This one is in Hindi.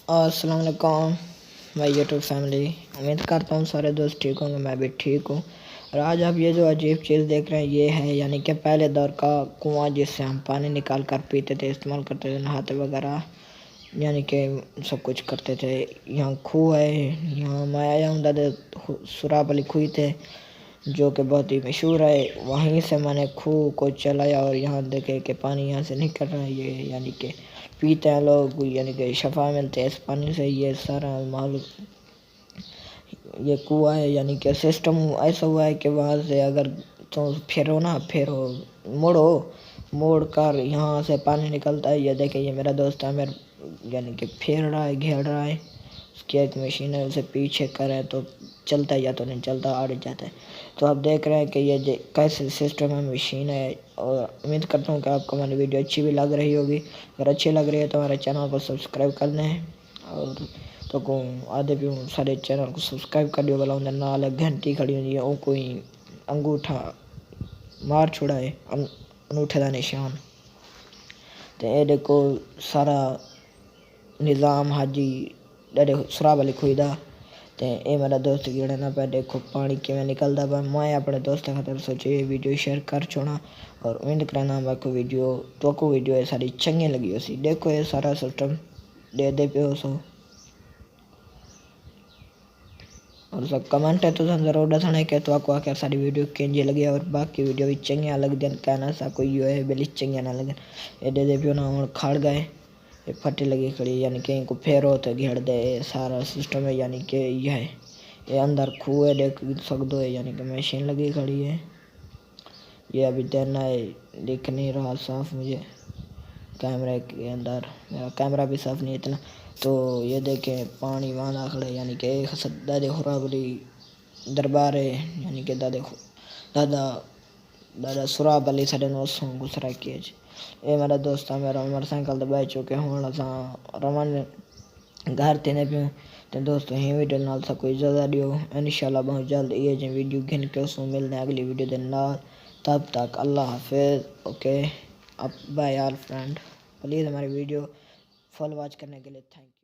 अस्सलाम वालेकुम माय यूट्यूब फैमिली। उम्मीद करता हूँ सारे दोस्त ठीक होंगे, मैं भी ठीक हूँ। और आज आप ये जो अजीब चीज़ देख रहे हैं ये है यानी कि पहले दौर का कुआं जिससे हम पानी निकाल कर पीते थे, इस्तेमाल करते थे, नहाते वगैरह यानी कि सब कुछ करते थे। यहाँ खूह है, यहाँ मैं आया हूँ दादा सुराब अली खूह थे जो कि बहुत ही मशहूर है। वहीं से मैंने खूह को चलाया और यहाँ देखे कि पानी यहाँ से निकल रहा है। ये यानी कि पीते हैं लोग, यानी कि शफा मिलते हैं इस पानी से। ये सारा मालूम ये कुआं है, यानी कि सिस्टम ऐसा हुआ है कि वहाँ से अगर तो फेरो मोड़ कर यहाँ से पानी निकलता है। ये देखिए ये मेरा दोस्त है, मेरे यानी कि फेर रहा है, घेर रहा है। उसकी एक मशीन है, उसे पीछे करे तो चलता है या तो नहीं चलता, आड़ जाता है। तो आप देख रहे हैं कि ये कैसे सिस्टम है, मशीन है। और उम्मीद करता हूँ कि आपको हमारी वीडियो अच्छी भी लग रही होगी। अगर अच्छी लग रही है तो हमारे चैनल को सब्सक्राइब कर लें और तो को आधे भी सारे चैनल को सब्सक्राइब कर दियो वाला उन्हें नाल घंटी खड़ी हुई है, वो कोई अंगूठा मार छोड़ा है, अंगूठे का निशान। तो ये देखो सारा निज़ाम हाजी डे सुराब वाली खुदा। तो ये मेरा दोस्त गिड़े ना पे देखो पानी किमें निकलता पे। मैं अपने दोस्त खातर सोचे ये वीडियो शेयर कर छोड़ा और उम्मीद करना मैं को वीडियो ये सारी चंगी लगी हो सी। देखो ये सारा सिस्टम दे पे हो सो और सब कमेंट है तो ज़रूर दसना कि तो आपको आखिर सारी वीडियो केंजी लगी और बाकी वीडियो भी चंगी लग दिन कहना सा कोई यो है बिल्ली चंगी ना लगे। ये दे पियो ना हम खड़ गए, ये फटी लगी खड़ी यानी कि इनको फेरो तो घेर दे सारा सिस्टम है। यानी कि यह है ये अंदर खूह है, देख सकते हो, यानी कि मशीन लगी खड़ी है। ये अभी देना है, दिख नहीं रहा साफ मुझे कैमरे के अंदर, मेरा कैमरा भी साफ नहीं इतना। तो ये देखें पानी वहाँ खड़े यानी कि दादे खुराबली दरबार है, यानी कि दादा दादा सुराब अली साढ़े 900 गुसरा किए। ये मेरा दोस्त है, मेरा मोटरसाइकिल तो बह चुके हूँ रमन घर तेने पे। तो दोस्तों ये वीडियो नाल सा कोई ज़्यादा दियो इंशाल्लाह बहुत जल्द ये जो वीडियो घिन के उसमें मिलने अगली वीडियो दे नाल। तब तक अल्लाह हाफिज़। ओके अब बाय यार फ्रेंड, प्लीज़ हमारी वीडियो फुल वॉच करने के लिए थैंक यू।